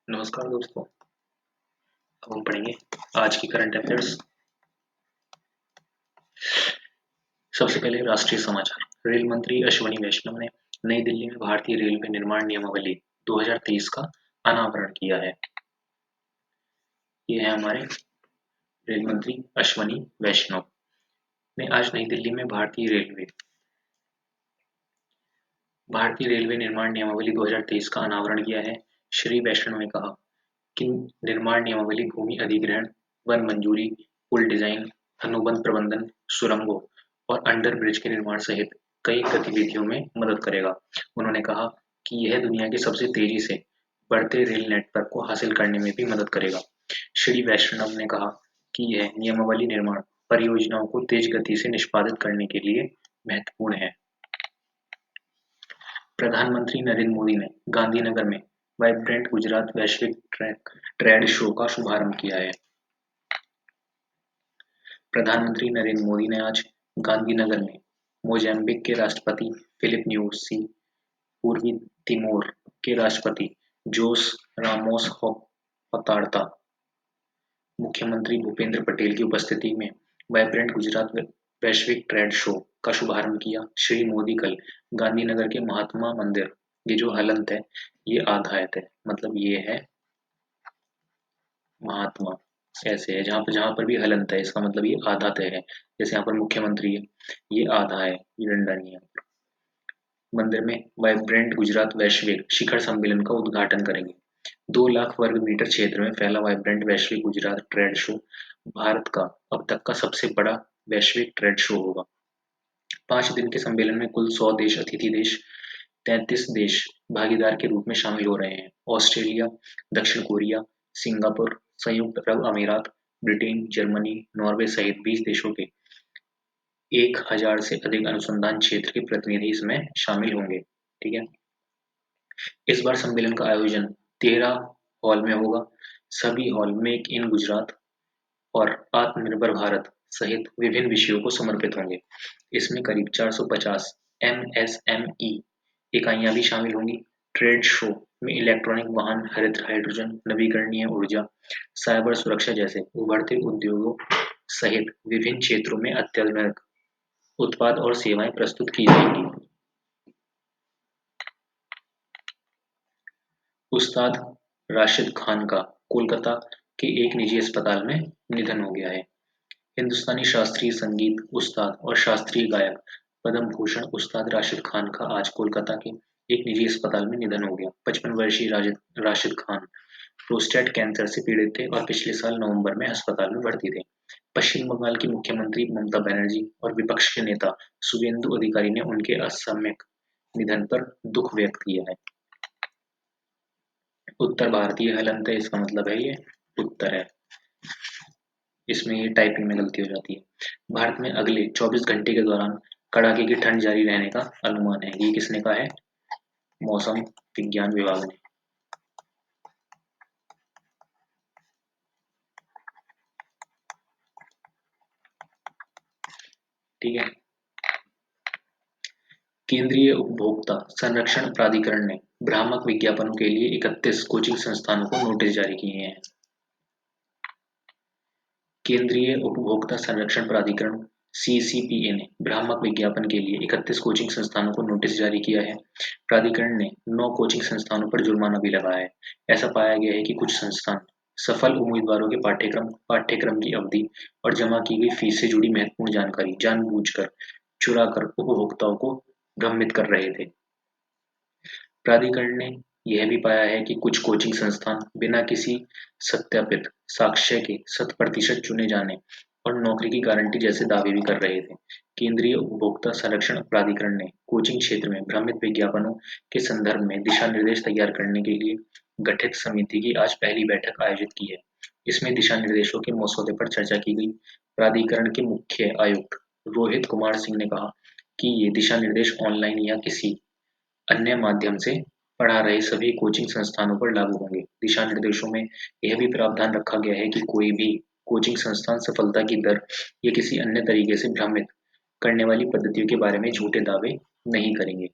नमस्कार दोस्तों। अब हम पढ़ेंगे आज की करंट अफेयर्स। सबसे पहले राष्ट्रीय समाचार। रेल मंत्री अश्विनी वैष्णव ने नई दिल्ली में भारतीय रेलवे निर्माण नियमावली 2023 का अनावरण किया है। ये है हमारे रेल मंत्री अश्विनी वैष्णव ने आज नई दिल्ली में भारतीय रेलवे निर्माण नियमावली 2023 का अनावरण किया है। श्री वैष्णव ने कहा कि निर्माण नियमावली भूमि अधिग्रहण, वन मंजूरी, पुल डिजाइन, अनुबंध प्रबंधन, सुरंगों और अंडर ब्रिज के निर्माण सहित कई गतिविधियों में मदद करेगा। उन्होंने कहा कि यह दुनिया के सबसे तेजी से बढ़ते रेल नेटवर्क को हासिल करने में भी मदद करेगा। श्री वैष्णव ने कहा कि यह नियमावली निर्माण परियोजनाओं को तेज गति से निष्पादित करने के लिए महत्वपूर्ण है। प्रधानमंत्री नरेंद्र मोदी ने गांधीनगर में वाइब्रेंट गुजरात वैश्विक ट्रेड शो का शुभारंभ किया है। प्रधानमंत्री नरेंद्र मोदी ने आज गांधीनगर में मोजाम्बिक के राष्ट्रपति फिलिप न्यूसी, पूर्वी तिमोर के राष्ट्रपति जोस रामोस होर्ता, मुख्यमंत्री भूपेंद्र पटेल की उपस्थिति में वाइब्रेंट गुजरात वैश्विक ट्रेड शो का शुभारंभ किया। श्री मोदी कल गांधीनगर के महात्मा मंदिर, ये जो हलंत है ये आधायत है, मतलब ये है महात्मा, ऐसे है जहाँ पर भी हलंत है इसका मतलब ये आधा तय है। जैसे यहाँ पर मुख्यमंत्री है, ये आधा है, ये डंडा नहीं है। मंदिर में वाइब्रेंट गुजरात वैश्विक शिखर सम्मेलन का उद्घाटन करेंगे। 2 लाख वर्ग मीटर क्षेत्र में फैला वाइब्रेंट वैश्विक गुजरात ट्रेड शो भारत का अब तक का सबसे बड़ा वैश्विक ट्रेड शो होगा। 5 दिन के सम्मेलन में कुल 100 देश अतिथि देश, 33 देश भागीदार के रूप में शामिल हो रहे हैं। ऑस्ट्रेलिया, दक्षिण कोरिया, सिंगापुर, संयुक्त अरब अमीरात, ब्रिटेन, जर्मनी, नॉर्वे सहित 20 देशों के 1000 से अधिक अनुसंधान क्षेत्र के प्रतिनिधि इसमें शामिल होंगे। ठीक है। इस बार सम्मेलन का आयोजन 13 हॉल में होगा। सभी हॉल मेक इन गुजरात और आत्मनिर्भर भारत सहित विभिन्न विषयों को समर्पित होंगे। इसमें करीब 450 MSME इकाइयां भी शामिल होंगी। ट्रेड शो में इलेक्ट्रॉनिक वाहन, हरित हाइड्रोजन, नवीकरणीय ऊर्जा, साइबर सुरक्षा जैसे उभरते उद्योगों सहित विभिन्न क्षेत्रों में अत्याधुनिक उत्पाद और सेवाएं प्रस्तुत की जाएंगी। उस्ताद राशिद खान का कोलकाता के एक निजी अस्पताल में निधन हो गया है। हिंदुस्तानी शास्त्रीय संगीत उस्ताद और शास्त्रीय गायक पद्म भूषण उस्ताद राशिद खान का आज कोलकाता के एक निजी अस्पताल में निधन हो गया। 55 वर्षीय राशिद खान प्रोस्टेट कैंसर से पीड़ित थे और पिछले साल नवंबर में अस्पताल में भर्ती थे। पश्चिम बंगाल की मुख्यमंत्री ममता बनर्जी और विपक्ष के नेता शुभेंदु अधिकारी ने उनके असामयिक निधन पर दुख व्यक्त किया है। उत्तर भारतीय हलंत है, इसका मतलब है ये उत्तर है। इसमें ये टाइपिंग में गलती हो जाती है। भारत में अगले 24 घंटे के दौरान कड़ाके की ठंड जारी रहने का अनुमान है। ये किसने कहा है? मौसम विज्ञान विभाग ने। ठीक है। केंद्रीय उपभोक्ता संरक्षण प्राधिकरण ने भ्रामक विज्ञापनों के लिए 31 कोचिंग संस्थानों को नोटिस जारी किए हैं। केंद्रीय उपभोक्ता संरक्षण प्राधिकरण CCPA ने भ्रामक विज्ञापन के लिए 31 कोचिंग संस्थानों को नोटिस जारी किया है। प्राधिकरण ने 9 कोचिंग संस्थानों पर जुर्माना भी लगाया है। ऐसा पाया गया है कि कुछ संस्थान सफल उम्मीदवारों के पाठ्यक्रम की अवधि और जमा की गई फीस से जुड़ी महत्वपूर्ण जानकारी जानबूझकर चुराकर उपभोक्ताओं को भ्रमित कर रहे थे। प्राधिकरण ने यह भी पाया है कि कुछ कोचिंग संस्थान बिना किसी सत्यापित साक्ष्य के 100% चुने जाने और नौकरी की गारंटी जैसे दावे भी कर रहे थे। केंद्रीय उपभोक्ता संरक्षण प्राधिकरण ने कोचिंग क्षेत्र में भ्रमित विज्ञापनों के संदर्भ में दिशा निर्देश तैयार करने के लिए गठित समिति की आज पहली बैठक आयोजित की है। इसमें दिशा निर्देशों के मसौदे पर चर्चा की गई। प्राधिकरण के मुख्य आयुक्त रोहित कुमार सिंह ने कहा कि ये दिशा निर्देश ऑनलाइन या किसी अन्य माध्यम से पढ़ा रहे सभी कोचिंग संस्थानों पर लागू होंगे। दिशा निर्देशों में यह भी प्रावधान रखा गया है कि कोई भी कोचिंग संस्थान सफलता की दर या किसी अन्य तरीके से भ्रमित करने वाली पद्धतियों के बारे में झूठे दावे नहीं करेंगे।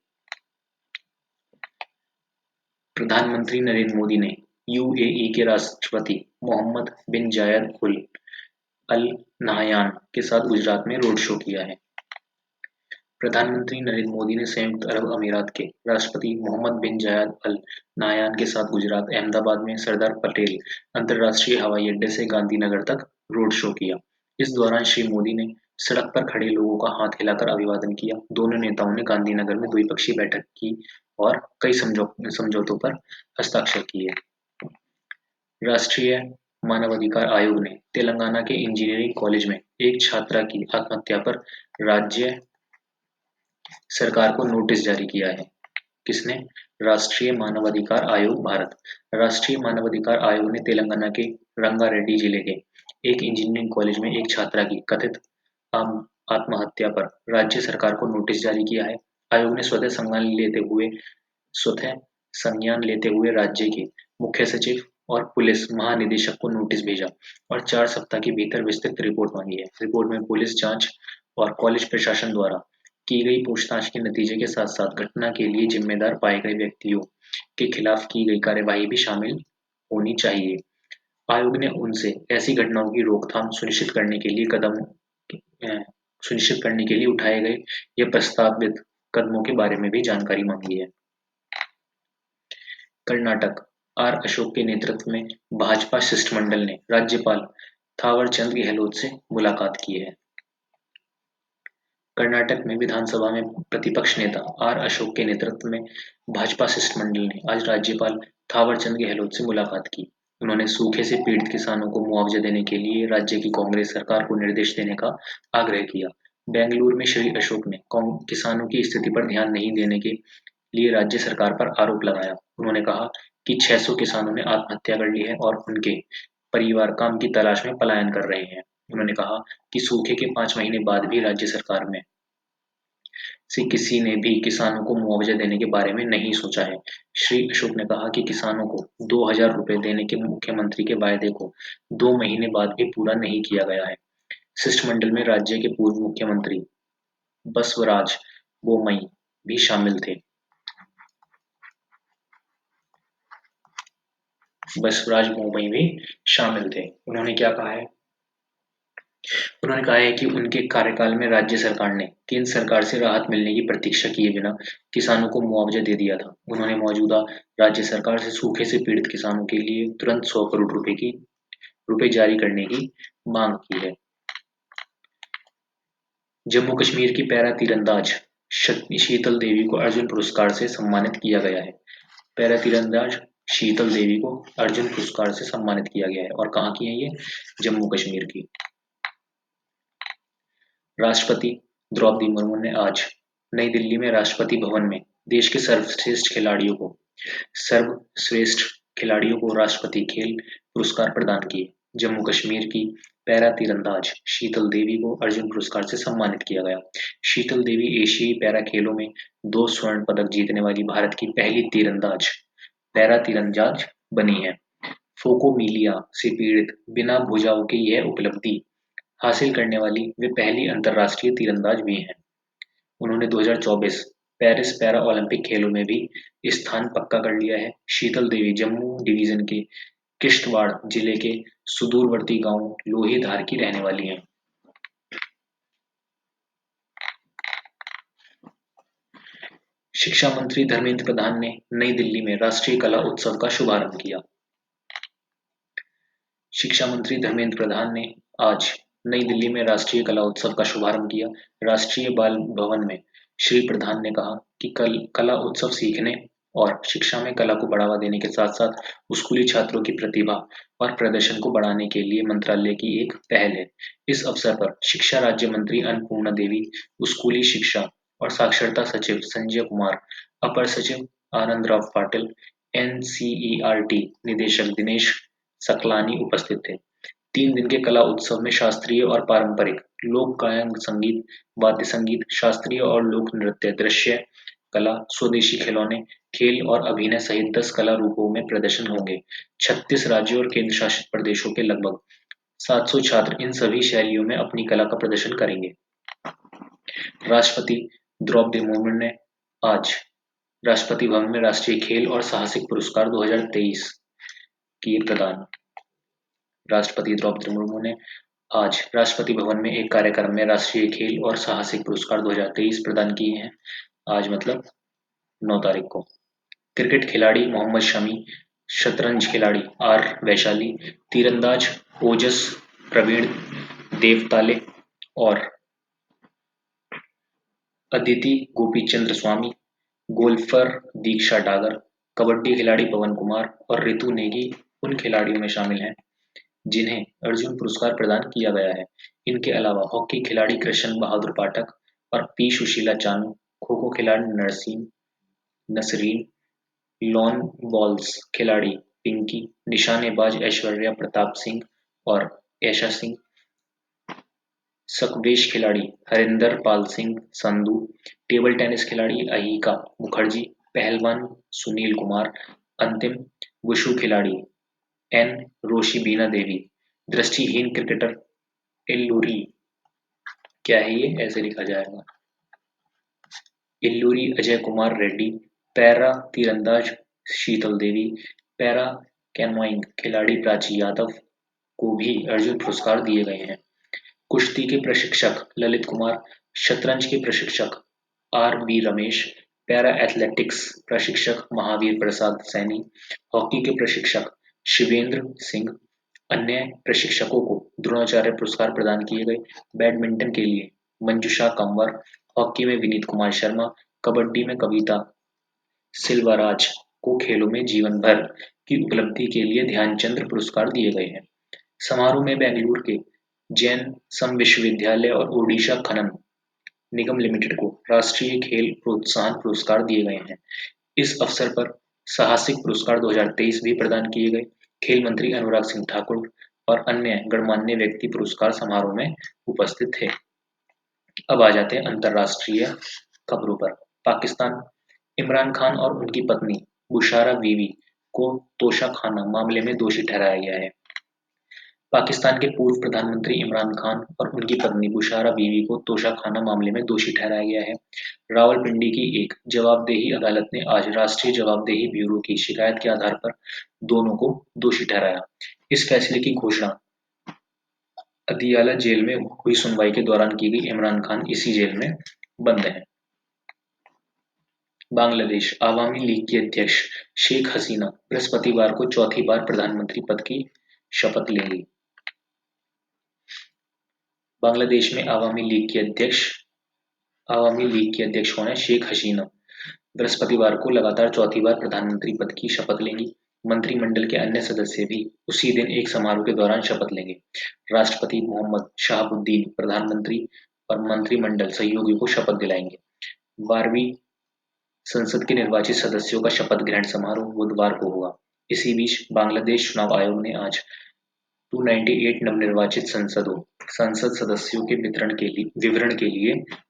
प्रधानमंत्री नरेंद्र मोदी ने यूएई के राष्ट्रपति मोहम्मद बिन जायद अल नाहयान के साथ गुजरात में रोड शो किया है। प्रधानमंत्री नरेंद्र मोदी ने संयुक्त अरब अमीरात के राष्ट्रपति मोहम्मद बिन जायद अल नाहयान के साथ गुजरात अहमदाबाद में सरदार पटेल अंतर्राष्ट्रीय हवाई अड्डे से गांधीनगर तक रोड शो किया। इस दौरान श्री मोदी ने सड़क पर खड़े लोगों का हाथ हिलाकर अभिवादन किया। दोनों नेताओं ने गांधीनगर में द्विपक्षीय बैठक की और कई समझौतों पर हस्ताक्षर किए। राष्ट्रीय मानवाधिकार आयोग ने तेलंगाना के इंजीनियरिंग कॉलेज में एक छात्रा की आत्महत्या पर राज्य सरकार को नोटिस जारी किया है। किसने? राष्ट्रीय मानवाधिकार आयोग भारत। राष्ट्रीय मानवाधिकार आयोग ने तेलंगाना के रंगारेड्डी जिले के एक इंजीनियरिंग कॉलेज में एक छात्रा की कथित आत्महत्या पर राज्य सरकार को नोटिस जारी किया है। आयोग ने स्वतः संज्ञान लेते हुए राज्य के मुख्य सचिव और पुलिस महानिदेशक को नोटिस भेजा और 4 सप्ताह के भीतर विस्तृत रिपोर्ट मांगी है। रिपोर्ट में पुलिस जांच और कॉलेज प्रशासन द्वारा की गई पूछताछ के नतीजे के साथ-साथ घटना के लिए जिम्मेदार पाए गए व्यक्तियों के खिलाफ की गई कार्यवाही भी शामिल होनी चाहिए। आयोग ने उनसे ऐसी घटनाओं की रोकथाम सुनिश्चित करने के लिए उठाए गए या प्रस्तावित कदमों के बारे में भी जानकारी मांगी है। कर्नाटक आर अशोक के नेतृत्व में भाजपा शिष्टमंडल ने राज्यपाल थावरचंद गहलोत से मुलाकात की है। कर्नाटक में विधानसभा में प्रतिपक्ष नेता आर अशोक के नेतृत्व में भाजपा शिष्टमंडल ने आज राज्यपाल थावरचंद गहलोत से मुलाकात की। उन्होंने सूखे से पीड़ित किसानों को मुआवजा देने के लिए राज्य की कांग्रेस सरकार को निर्देश देने का आग्रह किया। बेंगलुरु में श्री अशोक ने किसानों की स्थिति पर ध्यान नहीं देने के लिए राज्य सरकार पर आरोप लगाया। उन्होंने कहा कि 600 किसानों ने आत्महत्या कर ली है और उनके परिवार काम की तलाश में पलायन कर रहे हैं। उन्होंने कहा कि सूखे के 5 महीने बाद भी राज्य सरकार में से किसी ने भी किसानों को मुआवजा देने के बारे में नहीं सोचा है। श्री अशोक ने कहा कि किसानों को 2000 रुपए देने के मुख्यमंत्री के वायदे को 2 महीने बाद भी पूरा नहीं किया गया है। शिष्टमंडल में राज्य के पूर्व मुख्यमंत्री बसवराज बोमई भी शामिल थे। बसवराज बोमई भी शामिल थे। उन्होंने क्या कहा है? उन्होंने कहा है कि उनके कार्यकाल में राज्य सरकार ने केंद्र सरकार से राहत मिलने की प्रतीक्षा किए बिना किसानों को मुआवजा दे दिया था। उन्होंने मौजूदा राज्य सरकार से सूखे से पीड़ित किसानों के लिए तुरंत 100 करोड़ रुपए जारी करने की मांग की है। जम्मू कश्मीर की पैरा तीरंदाज शीतल देवी को अर्जुन पुरस्कार से सम्मानित किया गया है। पैरा तीरंदाज शीतल देवी को अर्जुन पुरस्कार से सम्मानित किया गया है। और कहाँ की है ये? जम्मू कश्मीर की। राष्ट्रपति द्रौपदी मुर्मू ने आज नई दिल्ली में राष्ट्रपति भवन में देश के सर्वश्रेष्ठ खिलाड़ियों को राष्ट्रपति खेल पुरस्कार प्रदान किए। जम्मू कश्मीर की पैरा तीरंदाज शीतल देवी को अर्जुन पुरस्कार से सम्मानित किया गया। शीतल देवी एशियाई पैरा खेलों में 2 स्वर्ण पदक जीतने वाली भारत की पहली पैरा तीरंदाज बनी है। फोकोमीलिया से पीड़ित बिना भुजाओं के यह उपलब्धि हासिल करने वाली वे पहली अंतर्राष्ट्रीय तीरंदाज भी हैं। उन्होंने 2024 पेरिस पैरा ओलंपिक खेलों में भी स्थान पक्का कर लिया है। शीतल देवी जम्मू डिवीजन के किश्तवाड़ जिले के सुदूरवर्ती गांव लोहीधार की रहने वाली हैं। शिक्षा मंत्री धर्मेंद्र प्रधान ने नई दिल्ली में राष्ट्रीय कला उत्सव का शुभारंभ किया। शिक्षा मंत्री धर्मेंद्र प्रधान ने आज नई दिल्ली में राष्ट्रीय कला उत्सव का शुभारंभ किया। राष्ट्रीय बाल भवन में श्री प्रधान ने कहा कि कला उत्सव सीखने और शिक्षा में कला को बढ़ावा देने के साथ-साथ स्कूली छात्रों की प्रतिभा और प्रदर्शन को बढ़ाने के लिए मंत्रालय की एक पहल है। इस अवसर पर शिक्षा राज्य मंत्री अन्नपूर्णा देवी, स्कूली शिक्षा और साक्षरता सचिव संजय कुमार, अपर सचिव आनंदराव पाटिल, एनसीईआरटी निदेशक दिनेश सकलानी उपस्थित थे। 3 दिन के कला उत्सव में शास्त्रीय और पारंपरिक लोक गायन संगीत, वाद्य संगीत, शास्त्रीय और लोक नृत्य, दृश्य कला, स्वदेशी खिलौने, खेल और अभिनय सहित 10 कला रूपों में प्रदर्शन होंगे। 36 राज्यों और केंद्र शासित प्रदेशों के लगभग 700 छात्र इन सभी शैलियों में अपनी कला का प्रदर्शन करेंगे। राष्ट्रपति द्रौपदी मुर्मू ने आज राष्ट्रपति भवन में राष्ट्रीय खेल और साहसिक पुरस्कार 2023 किए प्रदान। राष्ट्रपति द्रौपदी मुर्मू ने आज राष्ट्रपति भवन में एक कार्यक्रम में राष्ट्रीय खेल और साहसिक पुरस्कार 2023 प्रदान किए हैं। आज मतलब 9 तारीख को। क्रिकेट खिलाड़ी मोहम्मद शमी, शतरंज खिलाड़ी आर वैशाली, तीरंदाज ओजस प्रवीण देवताले और अदिति गोपीचंद्र स्वामी, गोल्फर दीक्षा डागर, कबड्डी खिलाड़ी पवन कुमार और रितु नेगी उन खिलाड़ियों में शामिल हैं जिन्हें अर्जुन पुरस्कार प्रदान किया गया है। इनके अलावा हॉकी खिलाड़ी कृष्ण बहादुर पाठक और पी सुशीला चानू, खो-खो खिलाड़ी नसरीन, लॉन बॉल्स खिलाड़ी पिंकी, निशानेबाज ऐश्वर्या प्रताप सिंह और ऐशा सिंह, स्क्वैश खिलाड़ी हरिंदर पाल सिंह संधू, टेबल टेनिस खिलाड़ी अहिका मुखर्जी, पहलवान सुनील कुमार, अंतिम वुशु खिलाड़ी एन रोशिबीना देवी, दृष्टिहीन क्रिकेटर इल्लुरी क्या है ये ऐसे लिखा जाएगा इल्लुरी अजय कुमार रेड्डी, पैरा तीरंदाज शीतल देवी, पैरा कैनोइंग खिलाड़ी प्राची यादव को भी अर्जुन पुरस्कार दिए गए हैं। कुश्ती के प्रशिक्षक ललित कुमार, शतरंज के प्रशिक्षक R B Ramesh, para athletics प्रशिक्षक महावीर प्रसाद सैनी, हॉकी के प्रशिक्षक शिवेंद्र सिंह, अन्य प्रशिक्षकों को द्रोणाचार्य पुरस्कार प्रदान किए गए। बैडमिंटन के लिए मंजुषा कंवर, हॉकी में विनीत कुमार शर्मा, कबड्डी में कविता सिल्वाराज को खेलों में जीवन भर की उपलब्धि के लिए ध्यानचंद पुरस्कार दिए गए हैं। समारोह में बेंगलुरु के जैन सम विश्वविद्यालय और ओडिशा खनन निगम लिमिटेड को राष्ट्रीय खेल प्रोत्साहन पुरस्कार दिए गए हैं। इस अवसर पर साहसिक पुरस्कार 2023 भी प्रदान किए गए। खेल मंत्री अनुराग सिंह ठाकुर और अन्य गणमान्य व्यक्ति पुरस्कार समारोह में उपस्थित थे। अब आ जाते हैं अंतर्राष्ट्रीय खबरों पर। पाकिस्तान इमरान खान और उनकी पत्नी बुशारा बीवी को तोशाखाना मामले में दोषी ठहराया गया है। पाकिस्तान के पूर्व प्रधानमंत्री इमरान खान और उनकी पत्नी बुशारा बीवी को तोशाखाना मामले में दोषी ठहराया गया है। रावलपिंडी की एक जवाबदेही अदालत ने आज राष्ट्रीय जवाबदेही ब्यूरो की शिकायत के आधार पर दोनों को दोषी ठहराया। इस फैसले की घोषणा अदियाला जेल में हुई सुनवाई के दौरान की गई। इमरान खान इसी जेल में बंद हैं। बांग्लादेश आवामी लीग की अध्यक्ष शेख हसीना बृहस्पतिवार को चौथी बार प्रधानमंत्री पद की शपथ लेंगी। बांग्लादेश में आवामी लीग की अध्यक्ष होने शेख हसीना बृहस्पतिवार को लगातार चौथी बार प्रधानमंत्री पद की शपथ लेंगी। मंत्रिमंडल के अन्य सदस्य भी उसी दिन एक समारोह के दौरान शपथ लेंगे। राष्ट्रपति मोहम्मद शहाबुद्दीन प्रधानमंत्री और मंत्रिमंडल सहयोगियों को शपथ दिलाएंगे। 12वीं संसद के निर्वाचित सदस्यों का शपथ ग्रहण समारोह बुधवार को होगा। इसी बीच बांग्लादेश चुनाव आयोग ने आज 298 नवनिर्वाचित संसद सदस्यों के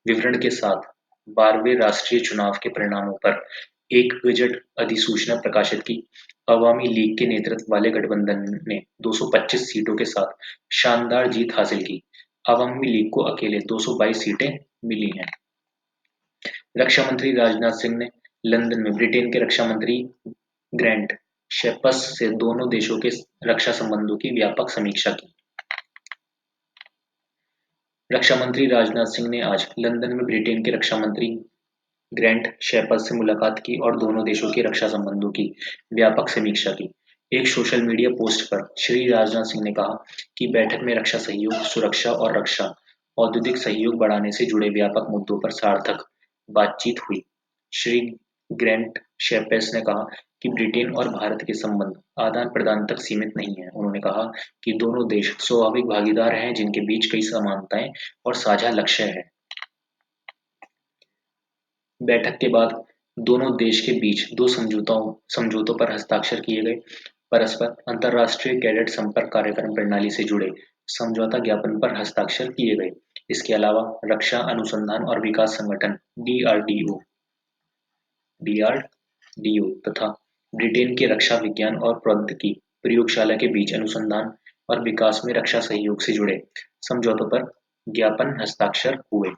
विवरण के साथ 12वें राष्ट्रीय चुनाव के परिणामों पर एक गजट अधिसूचना प्रकाशित की। अवामी लीग के नेतृत्व वाले गठबंधन ने 225 सीटों के साथ शानदार जीत हासिल की। अवामी लीग को अकेले 222 सीटें मिली हैं। रक्षा मंत्री राजनाथ सिंह ने लंदन में ब्रिटेन के रक्षा मंत्री ग्रैंट शेप्स से दोनों देशों के रक्षा संबंधों की व्यापक समीक्षा की। रक्षा मंत्री राजनाथ सिंह ने आज लंदन में ब्रिटेन के रक्षा मंत्री ग्रैंट शेप्स से मुलाकात की और दोनों देशों के रक्षा संबंधों की व्यापक समीक्षा की। एक सोशल मीडिया पोस्ट पर श्री राजनाथ सिंह ने कहा कि बैठक में रक्षा सहयोग, सुरक्षा और रक्षा औद्योगिक सहयोग बढ़ाने से जुड़े व्यापक मुद्दों पर सार्थक बातचीत हुई। श्री ग्रैंट शेप्स ने कहा कि ब्रिटेन और भारत के संबंध आदान-प्रदान तक सीमित नहीं हैं। उन्होंने कहा कि दोनों देश स्वाभाविक भागीदार हैं जिनके बीच कई समानताएं और साझा लक्ष्य हैं। बैठक के बाद दोनों देश के बीच 2 समझौतों पर हस्ताक्षर किए गए। परस्पर अंतर्राष्ट्रीय कैडेट संपर्क कार्यक्रम प्रणाली से जुड़े समझौता ज्ञापन पर हस्ताक्षर किए गए। इसके अलावा रक्षा अनुसंधान और विकास संगठन डीआरडीओ तथा ब्रिटेन के रक्षा विज्ञान और प्रौद्योगिकी प्रयोगशाला के बीच अनुसंधान और विकास में रक्षा सहयोग से जुड़े समझौतों पर ज्ञापन हस्ताक्षर हुए।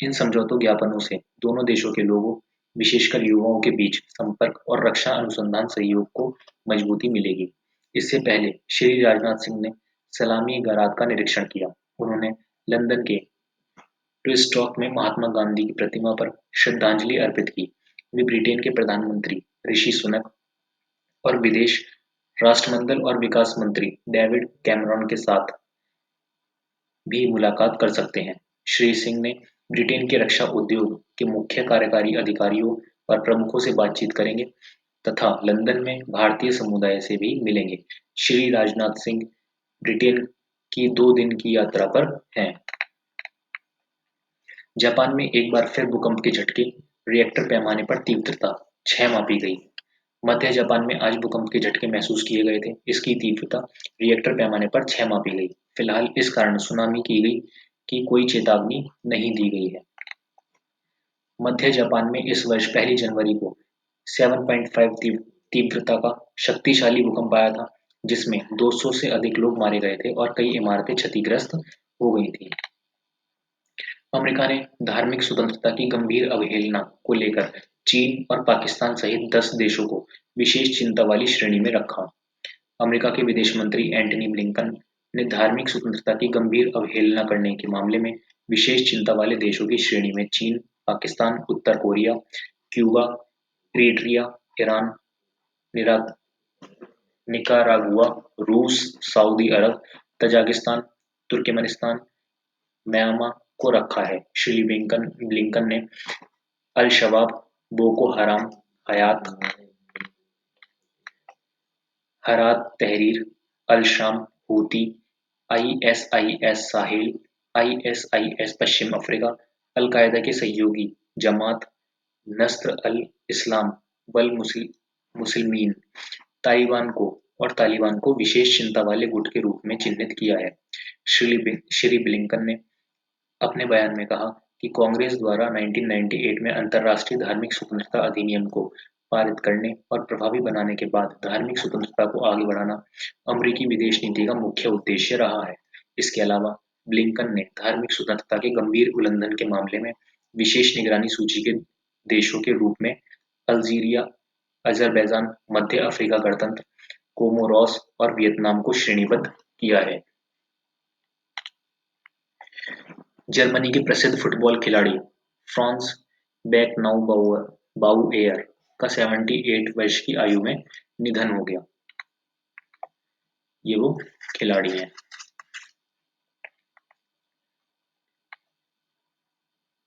इन समझौता ज्ञापनों से दोनों देशों के लोगों, विशेषकर युवाओं के बीच संपर्क और रक्षा अनुसंधान सहयोग को मजबूती मिलेगी। इससे पहले श्री राजनाथ सिंह ने सलामी गराज का निरीक्षण किया। उन्होंने लंदन के ट्विस्टॉक में महात्मा गांधी की प्रतिमा पर श्रद्धांजलि अर्पित की। वे ब्रिटेन के प्रधानमंत्री ऋषि सुनक और विदेश राष्ट्रमंडल और विकास मंत्री डेविड कैमरॉन के साथ भी मुलाकात कर सकते हैं। श्री सिंह ने ब्रिटेन के रक्षा उद्योग के मुख्य कार्यकारी अधिकारियों और प्रमुखों से बातचीत करेंगे तथा लंदन में भारतीय समुदाय से भी मिलेंगे। श्री राजनाथ सिंह ब्रिटेन की 2 दिन की यात्रा पर हैं। जापान में एक बार फिर भूकंप के झटके, रिएक्टर पैमाने पर तीव्रता 6 मापी गई। मध्य जापान में आज भूकंप के झटके महसूस किए गए थे। इसकी तीव्रता रिएक्टर पैमाने पर 6 मापी गई। फिलहाल इस कारण सुनामी की कोई चेतावनी नहीं दी गई है। मध्य जापान में इस वर्ष 1 जनवरी को 7.5 तीव्रता का शक्तिशाली भूकंप आया था, जिसमें 200 से अधिक लोग मारे गए थे और कई इमारतें क्षतिग्रस्त हो गई थी। अमेरिका ने धार्मिक स्वतंत्रता की गंभीर अवहेलना को लेकर चीन और पाकिस्तान सहित 10 देशों को विशेष चिंता वाली श्रेणी में रखा। अमेरिका के विदेश मंत्री एंटनी ब्लिंकन ने धार्मिक स्वतंत्रता की गंभीर अवहेलना करने के मामले में विशेष चिंता वाले देशों की श्रेणी में चीन, पाकिस्तान, उत्तर Korea, Cuba, Eritrea, Iran, Nicaragua, रूस, Saudi Arab, Tajikistan, Turkmenistan, Myanmar को रखा है। श्री ब्लिंकन ने अल-शबाब, बोको हराम, हरात तहरीर अल-शाम, हूती, आईएसआईएस साहेल, आईएसआईएस पश्चिम अफ्रीका, अल-कायदा के सहयोगी जमात नस्र अल-इस्लाम वल मुस्लिमीन तालिबान को विशेष चिंता वाले गुट के रूप में चिन्हित किया है। श्री ब्लिंकन ने अपने बयान में कहा कि कांग्रेस द्वारा 1998 में अंतर्राष्ट्रीय धार्मिक स्वतंत्रता अधिनियम को पारित करने और प्रभावी बनाने के बाद धार्मिक स्वतंत्रता को आगे बढ़ाना अमेरिकी विदेश नीति का मुख्य उद्देश्य रहा है। इसके अलावा ब्लिंकन ने धार्मिक स्वतंत्रता के गंभीर उल्लंघन के मामले में विशेष निगरानी सूची के देशों के रूप में अल्जीरिया, अजरबैजान, मध्य अफ्रीका गणतंत्र, कोमोरोस और वियतनाम को श्रेणीबद्ध किया है। जर्मनी के प्रसिद्ध फुटबॉल खिलाड़ी फ्रांज बेकनबाउएर का 78 वर्ष की आयु में निधन हो गया। ये वो खिलाड़ी हैं।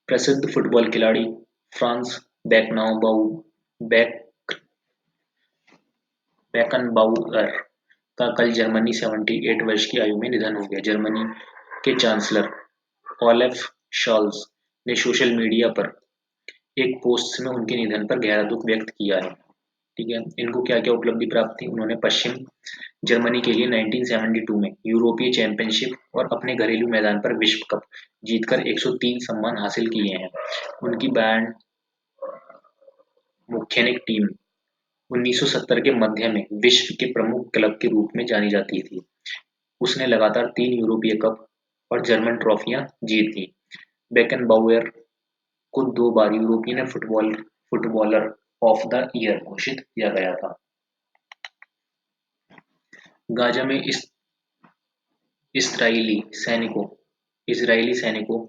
प्रसिद्ध फुटबॉल खिलाड़ी फ्रांज बेकनबाउएर का कल जर्मनी 78 वर्ष की आयु में निधन हो गया। जर्मनी के चांसलर ओलेफ शॉल्ज ने सोशल मीडिया पर एक पोस्ट में उनके निधन पर गहरा दुख व्यक्त किया है। ठीक है, इनको क्या क्या उपलब्धि प्राप्त थी? उन्होंने पश्चिम जर्मनी के लिए 1972 में यूरोपीय चैंपियनशिप और अपने घरेलू मैदान पर विश्व कप जीतकर 103 सम्मान हासिल किए हैं। उनकी बायर्न म्यूनिख टीम 1970 के मध्य में विश्व के प्रमुख क्लब के रूप में जानी जाती थी। उसने लगातार 3 यूरोपीय कप और जर्मन ट्रॉफियां जीत ली। बेकनबाउएर को 2 बार European footballer of the year घोषित किया गया था। गाजा में इजरायली सैनिकों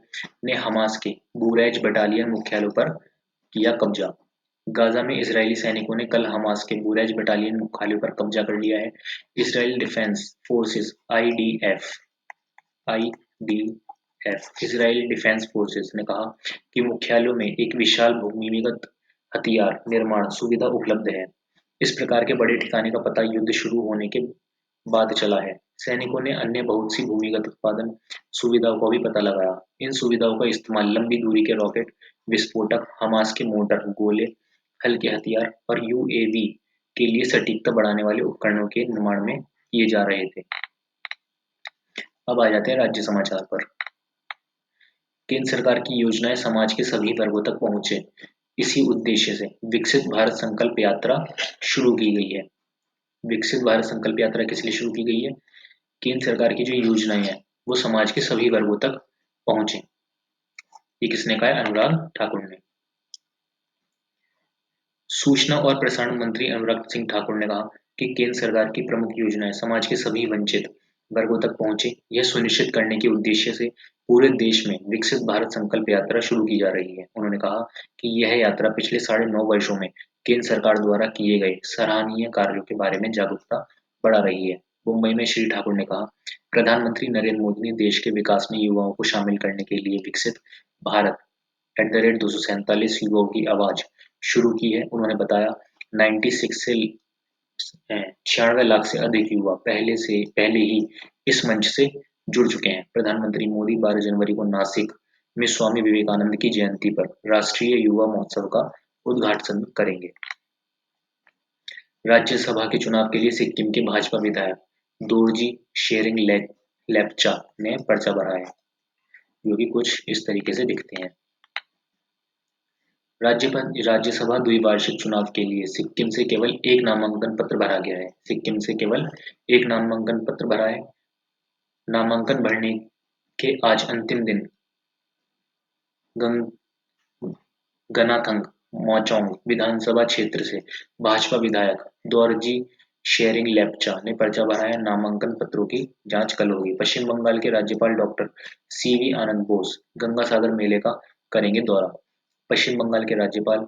ने हमास के बुरैज बटालियन मुख्यालय पर किया कब्जा। गाजा में इजरायली सैनिकों ने कल हमास के बुरैज बटालियन मुख्यालय पर कब्जा कर लिया है। Israel defence forces IDF Israeli defence forces ने कहा कि मुख्यालयों में एक विशाल भूमिगत हथियार निर्माण सुविधा उपलब्ध है। इस प्रकार के बड़े ठिकाने का पता युद्ध शुरू होने के बाद चला है। सैनिकों ने अन्य बहुत सी भूमिगत उत्पादन सुविधाओं का भी पता लगाया। इन सुविधाओं का इस्तेमाल लंबी दूरी के रॉकेट, विस्फोटक, हमास के मोर्टार, गोले, हल्के हथियार और यूएवी के लिए सटीकता बढ़ाने वाले उपकरणों के निर्माण में किए जा रहे थे। अब आ जाते हैं राज्य समाचार पर। केंद्र सरकार की योजनाएं समाज के सभी वर्गों तक पहुंचे, इसी उद्देश्य से विकसित भारत संकल्प यात्रा शुरू की गई है। विकसित भारत संकल्प यात्रा किस लिए शुरू की गई है? केंद्र सरकार की जो योजनाएं हैं वो समाज के सभी वर्गों तक पहुंचे। ये किसने कहा है? अनुराग ठाकुर ने। सूचना और प्रसारण मंत्री अनुराग सिंह ठाकुर ने कहा कि केंद्र सरकार की प्रमुख योजनाएं समाज के सभी वंचित वर्गों तक पहुंचे, यह सुनिश्चित करने के उद्देश्य से पूरे देश में विकसित भारत संकल्प यात्रा शुरू की जा रही है। उन्होंने कहा कि यह यात्रा पिछले 9.5 वर्षों में केंद्र सरकार द्वारा किए गए सराहनीय कार्यों के बारे में जागरूकता बढ़ा रही है। मुंबई में श्री ठाकुर ने कहा, प्रधानमंत्री नरेंद्र मोदी ने देश के विकास में युवाओं को शामिल करने के लिए विकसित भारत @ 247 युवाओं की आवाज शुरू की है। उन्होंने बताया, 96 से 96 लाख से अधिक युवा पहले ही इस मंच से जुड़ चुके हैं। प्रधानमंत्री मोदी 12 जनवरी को नासिक में स्वामी विवेकानंद की जयंती पर राष्ट्रीय युवा महोत्सव का उद्घाटन करेंगे। राज्यसभा के चुनाव के लिए सिक्किम के भाजपा विधायक दोरजी शेरिंग लेप्चा ने पर्चा भरा है, जो कि कुछ इस तरीके से दिखते हैं। राज्यसभा द्विवार्षिक चुनाव के लिए सिक्किम से केवल एक नामांकन पत्र भरा गया है। सिक्किम से केवल एक नामांकन पत्र भरा है। नामांकन भरने के आज अंतिम दिन गनाथंग मोचोंग विधानसभा क्षेत्र से भाजपा विधायक दोरजी शेरिंग लेप्चा ने पर्चा भरा है। नामांकन पत्रों की जांच कल होगी। पश्चिम बंगाल के राज्यपाल डॉक्टर सीवी आनंद बोस गंगा सागर मेले का करेंगे दौरा। पश्चिम बंगाल के राज्यपाल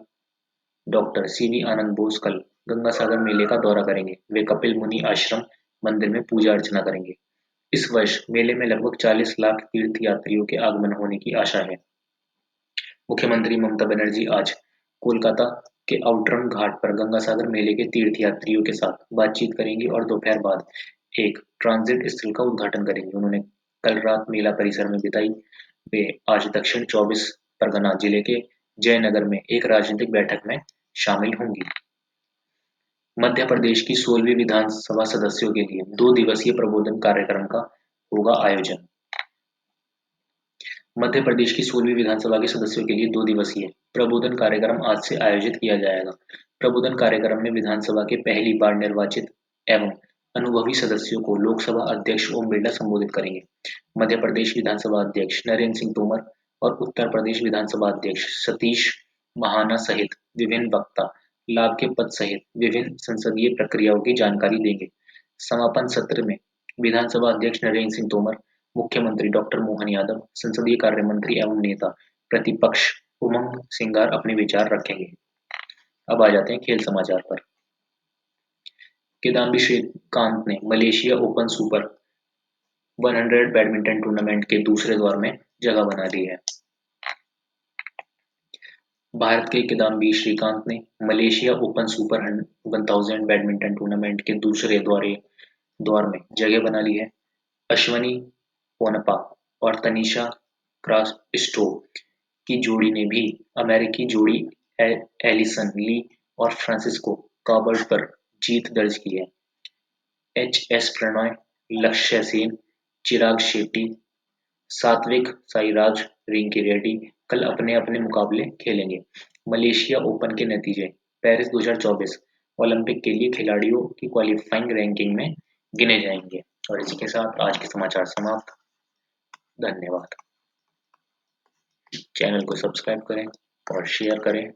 डॉक्टर सीवी आनंद बोस कल गंगा सागर मेले का दौरा करेंगे। वे कपिल मुनि आश्रम मंदिर में पूजा अर्चना करेंगे। इस वर्ष मेले में लगभग 40 लाख तीर्थयात्रियों के आगमन होने की आशा है। मुख्यमंत्री ममता बनर्जी आज कोलकाता के आउटरम घाट पर गंगा सागर मेले के तीर्थयात्रियों के साथ बातचीत करेंगी और दोपहर बाद एक ट्रांजिट स्थल का उद्घाटन करेंगी। उन्होंने कल रात मेला परिसर में बिताई। वे आज दक्षिण 24 परगना जिले के जयनगर में एक राजनीतिक बैठक में शामिल होंगी। मध्य प्रदेश की 16वीं विधानसभा सदस्यों के लिए 2 दिवसीय प्रबोधन कार्यक्रम का होगा आयोजन। मध्य प्रदेश की 16वीं विधानसभा के सदस्यों के लिए 2 दिवसीय प्रबोधन कार्यक्रम आज से आयोजित किया जाएगा। प्रबोधन कार्यक्रम में विधानसभा के पहली बार निर्वाचित एवं अनुभवी सदस्यों को लोकसभा अध्यक्ष ओम बिरला संबोधित करेंगे। मध्य प्रदेश विधानसभा अध्यक्ष नरेंद्र सिंह तोमर और उत्तर प्रदेश विधानसभा अध्यक्ष सतीश महाना सहित विभिन्न वक्ता लाभ के पद सहित विभिन्न संसदीय प्रक्रियाओं की जानकारी देंगे। समापन सत्र में विधानसभा अध्यक्ष नरेंद्र सिंह तोमर, मुख्यमंत्री डॉक्टर मोहन यादव, संसदीय कार्य मंत्री एवं नेता प्रतिपक्ष उमंग सिंगार अपने विचार रखेंगे। अब आ जाते हैं खेल समाचार पर। किदाम्बी श्रीकांत ने Malaysia open super 100 badminton tournament के दूसरे दौर में जगह बना ली है। भारत के किदाम्बी श्रीकांत ने Malaysia open super 1000 badminton tournament के दूसरे दौर में जगह बना ली है। अश्विनी पोनप्पा और तनिषा क्रास्टो की जोड़ी ने भी अमेरिकी जोड़ी एलिसन ली और फ्रांसिस्को काबर्ट पर जीत दर्ज की है। एच.एस. प्रणॉय, लक्ष्य सेन, चिराग शेट्टी, सात्विक साईराज, रिंकी रेड्डी कल अपने-अपने मुकाबले खेलेंगे। मलेशिया ओपन के नतीजे पेरिस 2024 ओलंपिक के लिए खिलाड़ियों की क्वालिफाइंग रैंकिंग में गिने जाएंगे। और इसी के साथ आज के समाचार समाप्त। धन्यवाद। चैनल को सब्सक्राइब करें और शेयर करें।